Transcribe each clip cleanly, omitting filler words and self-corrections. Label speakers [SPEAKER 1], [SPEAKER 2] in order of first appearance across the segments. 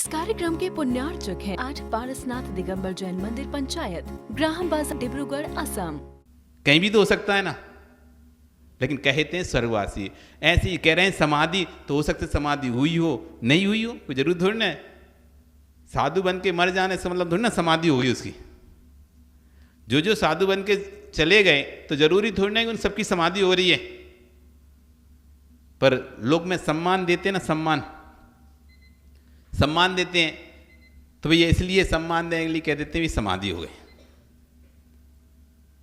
[SPEAKER 1] इस कार्यक्रम के पुण्यार्चक हैं 8 पारसनाथ दिगंबर जैन मंदिर पंचायत, ग्राम बाजार, डिब्रूगढ़, असम।
[SPEAKER 2] कहीं भी तो हो सकता है ना, लेकिन कहते हैं स्वर्गवासी। ऐसे ही कह रहे हैं समाधि, तो हो सकता है समाधि हुई हो नहीं हुई हो, कोई जरूर थोड़ी ना है। साधु बन के मर जाने से मतलब थोड़ी ना समाधि होगी उसकी। जो साधु बन के चले गए तो जरूरी थोड़ी ना कि उन सबकी समाधि हो रही है। पर लोग में सम्मान देते हैं ना, सम्मान देते हैं, तो भैया इसलिए सम्मान देने के लिए कह देते हैं भी समाधि हो गई।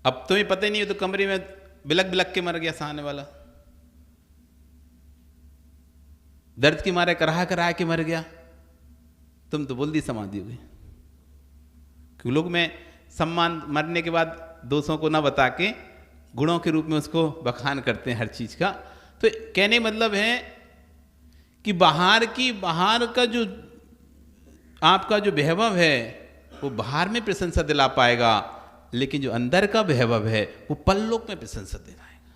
[SPEAKER 2] अब तुम्हें पता ही नहीं हो तो कमरे में बिलक बिलक के मर गया सामने वाला, दर्द की मारे करा के मर गया, तुम तो बोल दी समाधि हो गई। क्यों लोग में सम्मान मरने के बाद दोषों को ना बता के गुणों के रूप में उसको बखान करते हैं हर चीज का। तो कहने मतलब है कि बाहर का जो आपका जो वैभव है वो बाहर में प्रशंसा दिला पाएगा, लेकिन जो अंदर का वैभव है वो परलोक में प्रशंसा दिलाएगा।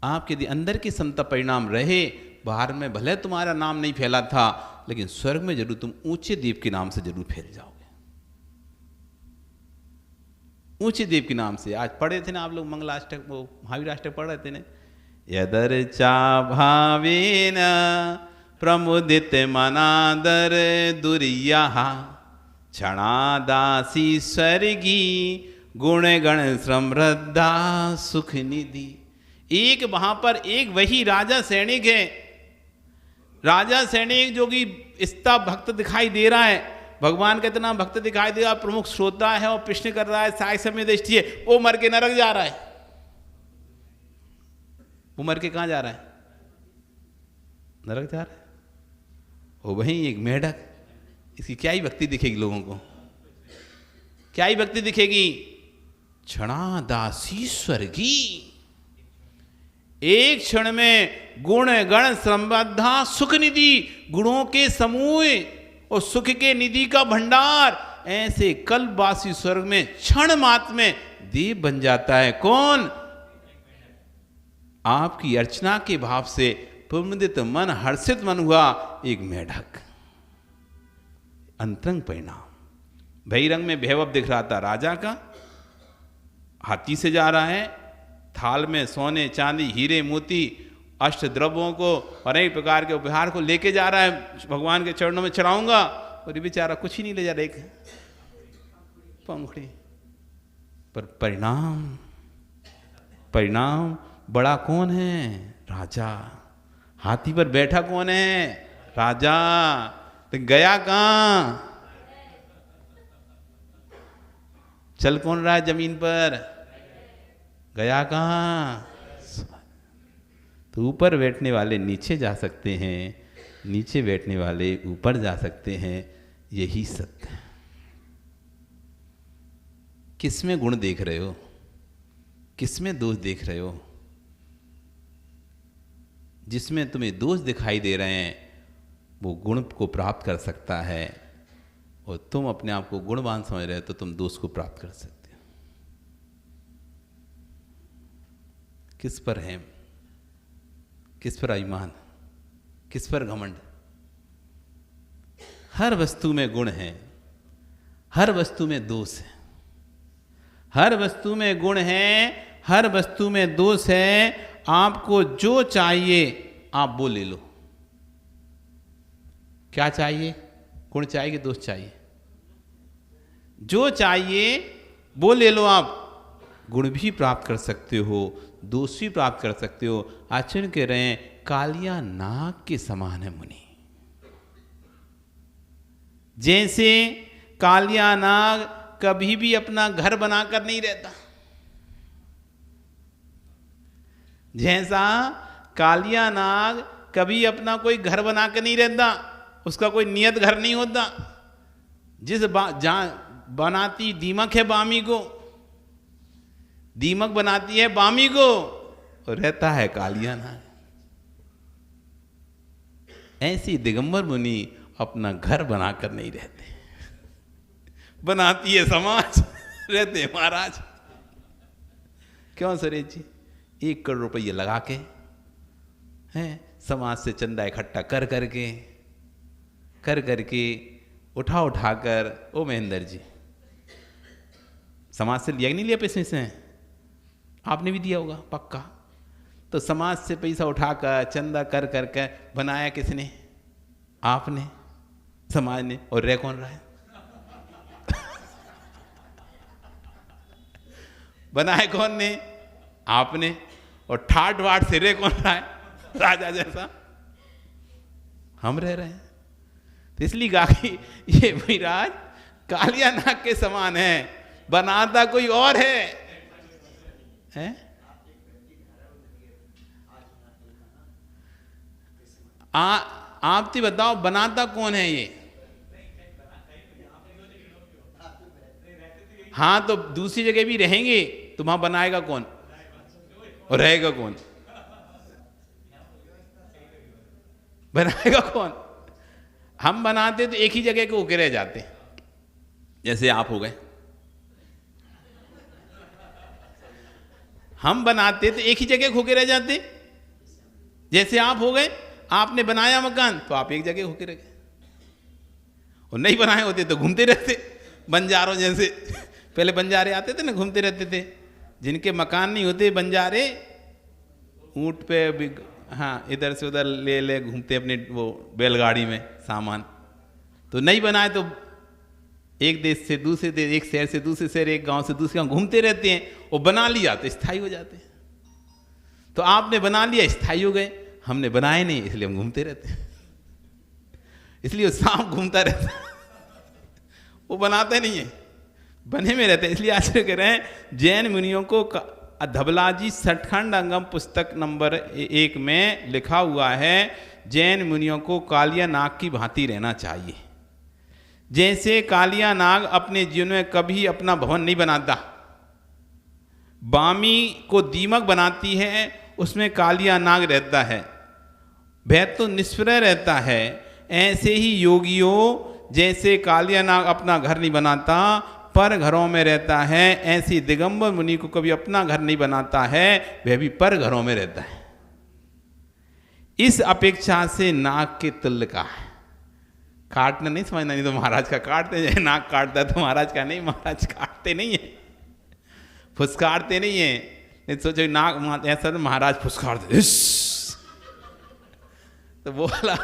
[SPEAKER 2] आपके यदि अंदर की समता परिणाम रहे, बाहर में भले तुम्हारा नाम नहीं फैला था, लेकिन स्वर्ग में जरूर तुम ऊंचे देव के नाम से जरूर फैल जाओगे। ऊंचे देव के नाम से आज पढ़े थे ना आप लोग मंगलाष्टक, वो महावीराष्टक पढ़ रहे थे ना, यदर्चा भावेन प्रमुदित मनादर दुर्यः क्षणादासी स्वर्गी गुण गण समृद्धा सुख निधि। एक वहां पर एक वही राजा सैनिक है, राजा सैनिक जो कि इतना भक्त दिखाई दे रहा है, भगवान का इतना भक्त दिखाई दे रहा है, प्रमुख श्रोता है और प्रश्न कर रहा है, साय समय दृष्टि है, वो मर के नरक जा रहा है। वो मर के कहां जा रहा है? नरक जा रहा है। वो वही एक मेढक, इसकी क्या ही भक्ति दिखेगी लोगों को, क्या ही भक्ति दिखेगी। क्षणादासी स्वर्गी, एक क्षण में गुण गण संबद्धा सुख निधि, गुणों के समूह और सुख के निधि का भंडार, ऐसे कल्पवासी स्वर्ग में क्षण मात्र में देव बन जाता है। कौन? आपकी अर्चना के भाव से प्रमुदित मन, हर्षित मन हुआ एक मेढक। अंतरंग परिणाम, बहिरंग में वैभव दिख रहा था राजा का, हाथी से जा रहा है, थाल में सोने चांदी हीरे मोती अष्ट द्रव्यों को और अनेक प्रकार के उपहार को लेके जा रहा है, भगवान के चरणों में चढ़ाऊंगा, और ये बेचारा कुछ ही नहीं ले जा रहा, एक पंखुड़ी। पर परिणाम बड़ा कौन है? राजा। हाथी पर बैठा कौन है? राजा। तो गया कहां? चल कौन रहा है जमीन पर? गया कहां? तो ऊपर बैठने वाले नीचे जा सकते हैं, नीचे बैठने वाले ऊपर जा सकते हैं, यही सत्य है। किसमें गुण देख रहे हो, किसमें दोष देख रहे हो? जिसमें तुम्हें दोष दिखाई दे रहे हैं वो गुण को प्राप्त कर सकता है, और तुम अपने आप को गुणवान समझ रहे हो तो तुम दोष को प्राप्त कर सकते हो। किस पर है, किस पर अभिमान, किस पर घमंड? हर वस्तु में गुण है, हर वस्तु में दोष है, हर वस्तु में गुण है, हर वस्तु में दोष है। आपको जो चाहिए आप वो ले लो। क्या चाहिए? गुण चाहिए कि दोष चाहिए? जो चाहिए वो ले लो। आप गुण भी प्राप्त कर सकते हो, दोष भी प्राप्त कर सकते हो। आचरण कह रहे हैं कालिया नाग के समान है मुनि। जैसे कालिया नाग कभी भी अपना घर बनाकर नहीं रहता, जैसा कालिया नाग कभी अपना कोई घर बनाकर नहीं रहता, उसका कोई नियत घर नहीं होता। जिस जहां बनाती दीमक है बामी को, दीमक बनाती है बामी को, और रहता है कालिया नाग। ऐसी दिगंबर मुनि अपना घर बनाकर नहीं रहते, बनाती है समाज, रहते हैं महाराज। क्यों सुरेश जी? 1 करोड़ रुपये लगा के हैं, समाज से चंदा इकट्ठा कर करके कर करके उठा कर, ओ महेंद्र जी, समाज से लिया कि नहीं लिया पैसे से? आपने भी दिया होगा पक्का। तो समाज से पैसा उठाकर चंदा कर करके बनाया किसने? आपने, समाज ने। और रह कौन रहा है? बनाए कौन ने? आपने। और ठाट वाट से रह कौन रहा है? राजा जैसा हम रह रहे हैं। तो इसलिए कहा कि ये विराज कालिया नाग के समान है, बनाता कोई और है, हैं? आप तो बताओ बनाता कौन है ये? हाँ, तो दूसरी जगह भी रहेंगे तो वहां बनाएगा कौन और रहेगा कौन? बनाएगा कौन? हम बनाते तो एक ही जगह के होके रह जाते, जैसे आप हो गए। हम बनाते तो एक ही जगह होके रह जाते, जैसे आप हो गए। आपने बनाया मकान तो आप एक जगह होके रह गए, और नहीं बनाए होते तो घूमते रहते बंजारों जैसे। पहले बंजारे आते थे ना, घूमते रहते थे। जिनके मकान नहीं होते बंजारे ऊंट पे भी, हाँ, इधर से उधर ले घूमते अपने वो बैलगाड़ी में सामान। तो नहीं बनाए तो एक देश से दूसरे देश, एक शहर से दूसरे शहर, एक गांव से दूसरे गांव घूमते रहते हैं। वो बना लिया तो स्थायी हो जाते हैं। तो आपने बना लिया, स्थायी हो गए। हमने बनाए नहीं, इसलिए हम घूमते रहते हैं। इसलिए वो सांप घूमता रहता है, वो बनाते नहीं है, बने में रहते हैं। इसलिए आचार्य कह रहे हैं जैन मुनियों को धबलाजी सठखंड अंगम पुस्तक नंबर 1 में लिखा हुआ है, जैन मुनियों को कालिया नाग की भांति रहना चाहिए। जैसे कालिया नाग अपने जीवन में कभी अपना भवन नहीं बनाता, बामी को दीमक बनाती है, उसमें कालिया नाग रहता है, वह तो निष्प्रय रहता है। ऐसे ही योगियों, जैसे कालिया नाग अपना घर नहीं बनाता पर घरों में रहता है, ऐसी दिगंबर मुनि को कभी अपना घर नहीं बनाता है, वह भी पर घरों में रहता है। इस अपेक्षा से नाग के तुल्य का है। काटना नहीं समझना, नहीं तो महाराज का काटते हैं, नाग काटता है तो महाराज का नहीं, महाराज काटते नहीं है, फुसकारते नहीं है। नहीं सोचो नाग ऐसा तो महाराज फुसकारते, तो वो वाला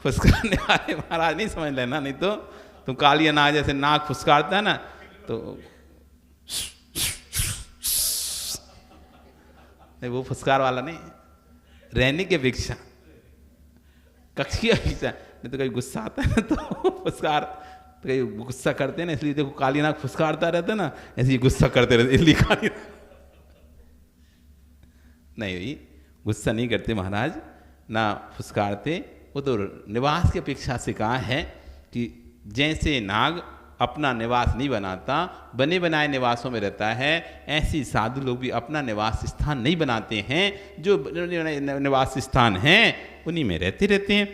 [SPEAKER 2] फुसकारने वाले महाराज नहीं समझ लेना। नहीं तो तुम कालिया नाग जैसे नाग फुसकारता है ना, तो नहीं, वो फुसकार वाला नहीं, रहने की अपेक्षा, कक्ष की अपेक्षा। नहीं तो कहीं गुस्सा आता है ना तो फुसकार, तो कहीं गुस्सा करते हैं ना, इसलिए देखो कालिया नाग फुसकारता रहता है ना, ऐसे ही गुस्सा करते रहते, इसलिए कालिया नहीं हुई, गुस्सा नहीं करते महाराज, ना फुसकारते। वो तो निवास की अपेक्षा से कहा है कि जैसे नाग अपना निवास नहीं बनाता, बने बनाए निवासों में रहता है, ऐसी साधु लोग भी अपना निवास स्थान नहीं बनाते हैं। जो निवास स्थान हैं उन्हीं में रहते रहते हैं।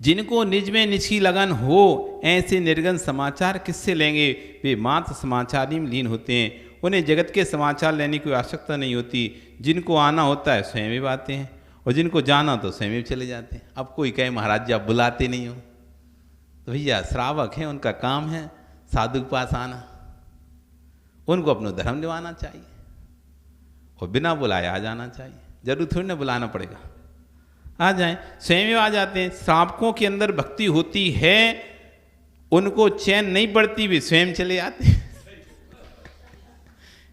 [SPEAKER 2] जिनको निज में निज की लगन हो, ऐसे निर्गन समाचार किससे लेंगे? वे मात्र समाचार में लीन होते हैं, उन्हें जगत के समाचार लेने की आवश्यकता नहीं होती। जिनको आना होता है स्वयं ही आते हैं, और जिनको जाना तो स्वयं ही चले जाते हैं। अब कोई कहे महाराज जी आप बुलाते नहीं हो, तो भैया श्रावक हैं, उनका काम है साधु के पास आना, उनको अपना धर्म निभाना चाहिए, और बिना बुलाए आ जाना चाहिए। जरूर थोड़ी ना बुलाना पड़ेगा, आ जाएं, स्वयं आ जाते हैं। श्रावकों के अंदर भक्ति होती है, उनको चैन नहीं पड़ती, भी स्वयं चले आते हैं।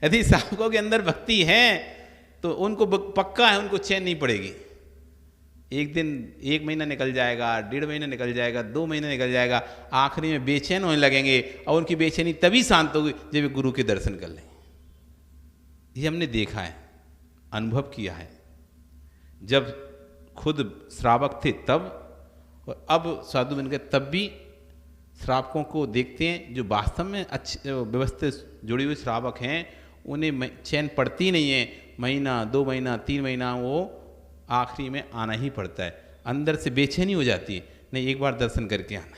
[SPEAKER 2] यदि श्रावकों के अंदर भक्ति है तो उनको पक्का है, उनको चैन नहीं पड़ेगी। एक दिन, 1 महीना निकल जाएगा, 1.5 महीना निकल जाएगा, 2 महीने निकल जाएगा, आखिरी में बेचैन होने लगेंगे, और उनकी बेचैनी तभी शांत होगी जब वे गुरु के दर्शन कर लें। ये हमने देखा है, अनुभव किया है। जब खुद श्रावक थे तब, और अब साधु बन गए तब भी श्रावकों को देखते हैं जो वास्तव में अच्छे व्यवस्थित जुड़े हुए श्रावक हैं, उन्हें चैन पड़ती नहीं है। महीना, 2 महीना, 3 महीना वो आखिरी में आना ही पड़ता है, अंदर से बेचैनी हो जाती है। नहीं, एक बार दर्शन करके आना,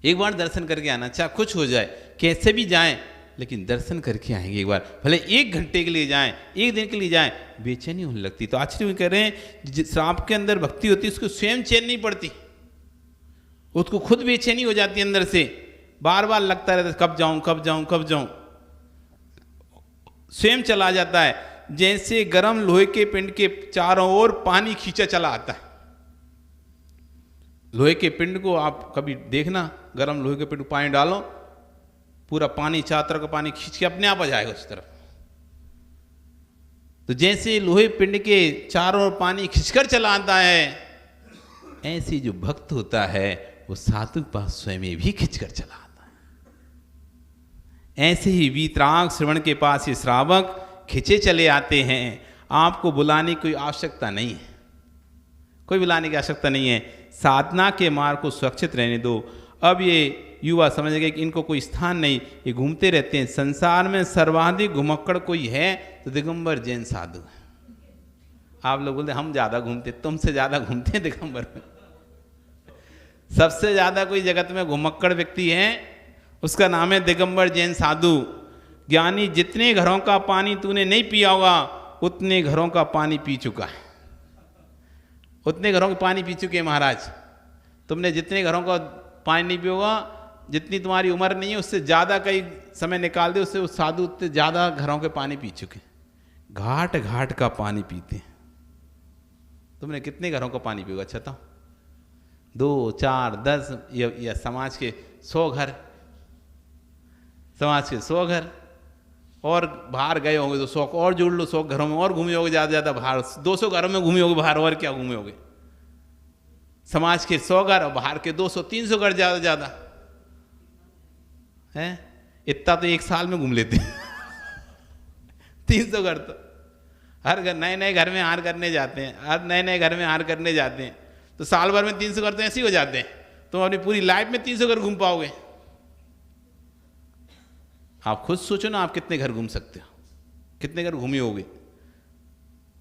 [SPEAKER 2] एक बार दर्शन करके आना, चाहे कुछ हो जाए, कैसे भी जाएं, लेकिन दर्शन करके आएंगे एक बार, भले 1 घंटे के लिए जाएं, 1 दिन के लिए जाएं, बेचैनी होने लगती। तो आश्चर्य कह रहे हैं, श्राप के अंदर भक्ति होती है, उसको स्वयं चैन नहीं पड़ती। उसको खुद बेचैनी हो जाती है अंदर से, बार बार लगता रहता है कब जाऊं कब जाऊं कब जाऊं, स्वयं चला जाता है। जैसे गर्म लोहे के पिंड के चारों ओर पानी खींचा चला आता है। लोहे के पिंड को आप कभी देखना, गर्म लोहे के पिंड को पानी डालो, पूरा पानी चारों तरफ का पानी खींच के अपने आप आ जाएगा उस तरफ। तो जैसे लोहे पिंड के चारों ओर पानी खींचकर चला आता है, ऐसे जो भक्त होता है वो साधु के पास स्वयं भी खींचकर चला आता है। ऐसे ही वीतराग श्रवण के पास ये श्रावक खिंचे चले आते हैं। आपको बुलाने की कोई आवश्यकता नहीं है, कोई बुलाने की आवश्यकता नहीं है। साधना के मार्ग को सुरक्षित रहने दो। अब ये युवा समझ गए कि इनको कोई स्थान नहीं, ये घूमते रहते हैं। संसार में सर्वाधिक घुमक्कड़ कोई है तो दिगंबर जैन साधु है। आप लोग बोलते हम ज़्यादा घूमते, तुमसे ज़्यादा घूमते हैं दिगंबर में। सबसे ज़्यादा कोई जगत में घुमक्कड़ व्यक्ति है, उसका नाम है दिगंबर जैन साधु। ज्ञानी जितने घरों का पानी तूने नहीं पिया होगा उतने घरों का पानी पी चुका है, उतने घरों के पानी पी चुके हैं महाराज। तुमने जितने घरों का पानी नहीं पिया होगा, जितनी तुम्हारी उम्र नहीं है उससे ज़्यादा कई समय निकाल दे, उससे उस साधु उतने ज़्यादा घरों के पानी पी चुके, घाट घाट का पानी पीते हैं। तुमने कितने घरों का पानी पियोगा? अच्छा तो 2, 4, 10 या समाज के 100 घर, समाज के 100 घर, और बाहर गए होंगे तो 100 और जोड़ लो, 100 घरों में और घूमे होगे, ज़्यादा ज़्यादा बाहर 200 घरों में घूमे होगे बाहर, और क्या घूमे होगे? समाज के 100 घर और बाहर के 200-300 घर ज़्यादा ज़्यादा है। इतना तो एक साल में घूम लेते हैं। 300 घर तो हर घर, नए नए घर में हार करने जाते हैं, हर नए नए घर में हार करने जाते हैं, तो साल भर में 300 घर तो ऐसे ही हो जाते हैं। तुम अपनी पूरी लाइफ में 300 घर घूम पाओगे? आप खुद सोचो ना, आप कितने घर घूम सकते हो, कितने घर घूमे होगे?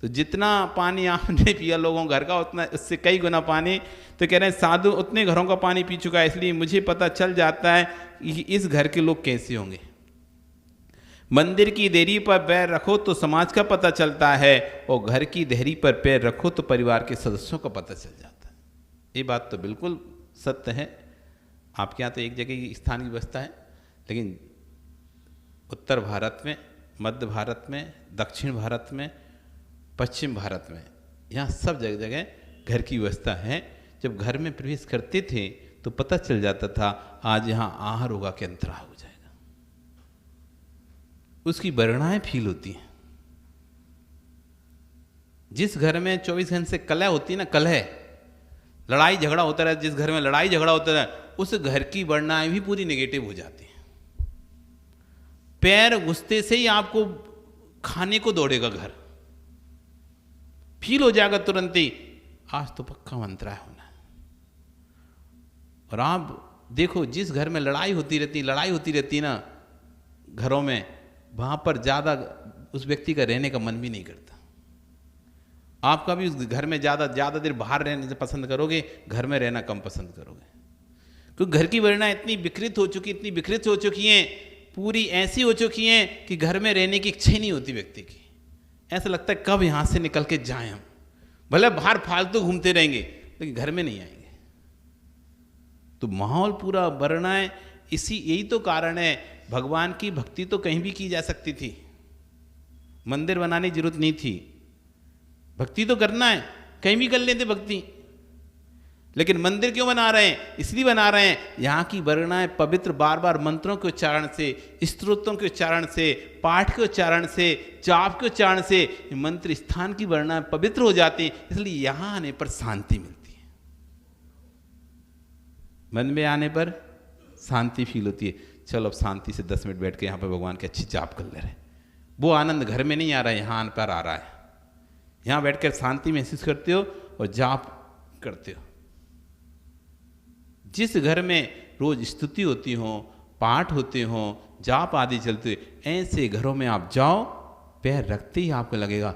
[SPEAKER 2] तो जितना पानी आपने पिया लोगों घर का, उतना उससे कई गुना पानी। तो कह रहे हैं साधु उतने घरों का पानी पी चुका है, इसलिए मुझे पता चल जाता है कि इस घर के लोग कैसे होंगे। मंदिर की देहरी पर पैर रखो तो समाज का पता चलता है, और घर की देहरी पर पैर रखो तो परिवार के सदस्यों का पता चल जाता है। ये बात तो बिल्कुल सत्य है। आपके यहाँ तो एक जगह की स्थान की व्यवस्था है, लेकिन उत्तर भारत में, मध्य भारत में, दक्षिण भारत में, पश्चिम भारत में, यहाँ सब जगह जगह घर की व्यवस्था है। जब घर में प्रवेश करते थे तो पता चल जाता था आज यहाँ आहार होगा कि अंतराह हो जाएगा। उसकी वर्णाएं फील होती हैं। जिस घर में 24 घंटे से कलह होती है ना, कलह, लड़ाई झगड़ा होता रहे, जिस घर में लड़ाई झगड़ा होता रहे, उस घर की वर्णाएं भी पूरी नेगेटिव हो जाती हैं। पैर घुसते से ही आपको खाने को दौड़ेगा घर, फील हो जाएगा तुरंत ही, आज तो पक्का अंतराय होना है। और आप देखो जिस घर में लड़ाई होती रहती है ना घरों में, वहां पर ज्यादा उस व्यक्ति का रहने का मन भी नहीं करता। आप कभी उस घर में ज्यादा देर बाहर रहने से पसंद करोगे, घर में रहना कम पसंद करोगे, क्योंकि घर की वर्णा इतनी विकृत हो चुकी हैं, पूरी ऐसी हो चुकी हैं कि घर में रहने की इच्छा ही नहीं होती व्यक्ति की। ऐसा लगता है कब यहाँ से निकल के जाएं हम, भले बाहर फालतू घूमते रहेंगे लेकिन घर में नहीं आएंगे। तो माहौल पूरा वर्णाएं, यही तो कारण है। भगवान की भक्ति तो कहीं भी की जा सकती थी, मंदिर बनाने की जरूरत नहीं थी। भक्ति तो करना है, कहीं भी कर लेते भक्ति, लेकिन मंदिर क्यों बना रहे हैं? इसलिए बना रहे हैं यहाँ की वर्णाएं पवित्र, बार बार मंत्रों के उच्चारण से, स्तोत्रों के उच्चारण से, पाठ के उच्चारण से, जाप के उच्चारण से मंत्र स्थान की वर्णाएं पवित्र हो जाती हैं। इसलिए यहाँ आने पर शांति मिलती है, मन में आने पर शांति फील होती है। चलो अब शांति से 10 मिनट बैठ के यहाँ पर भगवान की अच्छी जाप कर ले रहे हैं। वो आनंद घर में नहीं आ रहा है, यहाँ आने पर आ रहा है। यहाँ बैठ कर शांति महसूस करते हो और जाप करते हो। जिस घर में रोज स्तुति होती हो, पाठ होते हो, जाप आदि चलते, ऐसे घरों में आप जाओ, पैर रखते ही आपको लगेगा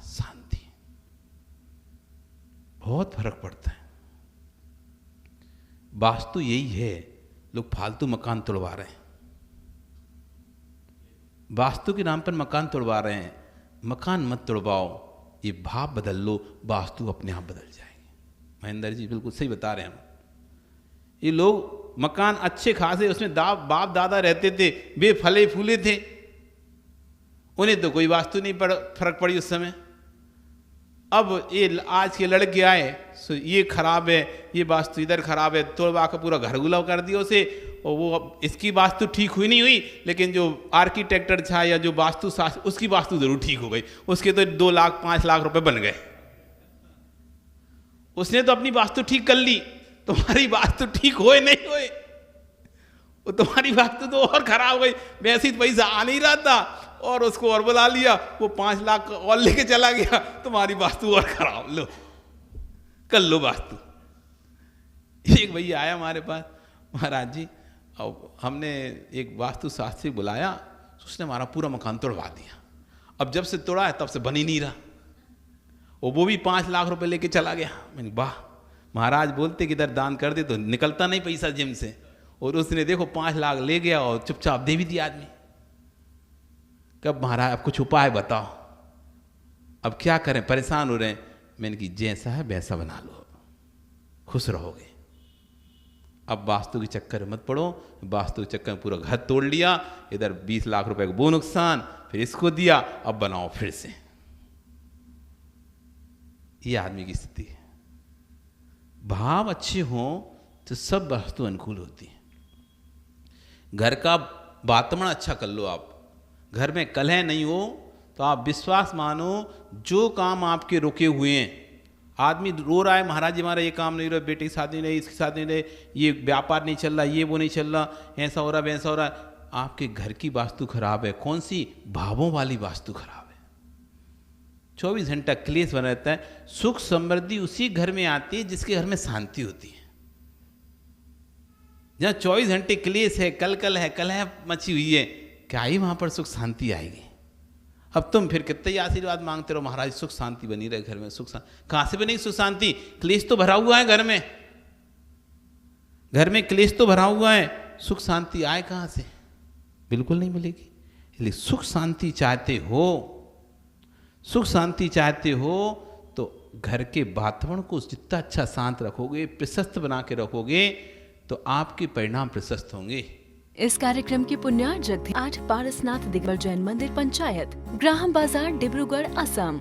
[SPEAKER 2] शांति। बहुत फर्क पड़ता है। वास्तु यही है, लोग फालतू मकान तोड़वा रहे हैं, वास्तु के नाम पर मकान तोड़वा रहे हैं। मकान मत तोड़वाओ, ये भाव बदल लो, वास्तु अपने आप बदल जाएगी। महेंद्र जी बिल्कुल सही बता रहे हैं हम। ये लोग मकान अच्छे खासे उसमें बाप दादा रहते थे, वे फले फूले थे, उन्हें तो कोई वास्तु नहीं फर्क पड़ी उस समय। अब ये आज के लड़के आए, ये खराब है, ये वास्तु इधर खराब है, तोड़वा का पूरा घर गुलाव कर दिया उसे, और वो इसकी वास्तु ठीक हुई नहीं हुई, लेकिन जो आर्किटेक्टर था या जो वास्तु शास्त्र उसकी वास्तु जरूर ठीक हो गई, उसके तो 2 लाख 5 लाख रुपए बन गए। उसने तो अपनी वास्तु ठीक कर ली, तुम्हारी वास्तु ठीक होए नहीं होए, वो तुम्हारी वास्तु तो और खराब हो गई, वैसे ही पैसा आ नहीं रहा था और उसको और बुला लिया, वो 5 लाख और लेके चला गया, तुम्हारी वास्तु और खराब, लो कर लो वास्तु। एक भैया आया हमारे पास, महाराज जी अब हमने एक वास्तु शास्त्री बुलाया, उसने हमारा पूरा मकान तोड़वा दिया, अब जब से तोड़ा है तब से बन ही नहीं रहा, और वो भी 5 लाख रुपए लेके चला गया। मैंने वाह, महाराज बोलते कि इधर दान कर दे तो निकलता नहीं पैसा जिम से, और उसने देखो 5 लाख ले गया और चुपचाप दे भी दिया आदमी। कब महाराज अब कुछ उपाय बताओ, अब क्या करें, परेशान हो रहे हैं। मैंने कि जैसा है वैसा बना लो, खुश रहोगे। अब वास्तु के चक्कर में मत पड़ो, वास्तु के चक्कर में पूरा घर तोड़ लिया, इधर 20 लाख रुपए का वो नुकसान, फिर इसको दिया, अब बनाओ फिर से। ये आदमी की स्थिति है। भाव अच्छे हों तो सब वस्तु अनुकूल होती है। घर का वातावरण अच्छा कर लो आप, घर में कलह नहीं हो तो आप विश्वास मानो, जो काम आपके रुके हुए हैं, आदमी रो रहा है महाराज जी हमारा ये काम नहीं रहा, बेटे की शादी नहीं, इसकी शादी नहीं, ये व्यापार नहीं चल रहा, ये वो नहीं चल रहा, ऐसा हो रहा वैसा हो रहा, आपके घर की वास्तु खराब है। कौन सी? भावों वाली वास्तु खराब है। 24 घंटा क्लेश बना रहता है। सुख समृद्धि उसी घर में आती है जिसके घर में शांति होती है। जहाँ 24 घंटे क्लेश है, कलह मची हुई है, क्या ही वहां पर सुख शांति आएगी? अब तुम फिर कितने ही आशीर्वाद मांगते रहो, महाराज सुख शांति बनी रहे घर में, सुख शांति कहां से बनेगी? सुख शांति, क्लेश तो भरा हुआ है घर में, घर में क्लेश तो भरा हुआ है, सुख शांति आए कहां से? बिल्कुल नहीं मिलेगी। इसलिए सुख शांति चाहते हो, सुख शांति चाहते हो तो घर के वातावरण को जितना अच्छा शांत रखोगे, प्रशस्त बना के रखोगे, तो आपके परिणाम प्रशस्त होंगे।
[SPEAKER 1] इस कार्यक्रम की पुण्यार्जक 8 पारसनाथ दिगंबर जैन मंदिर पंचायत, ग्राहम बाजार, डिब्रूगढ़, असम।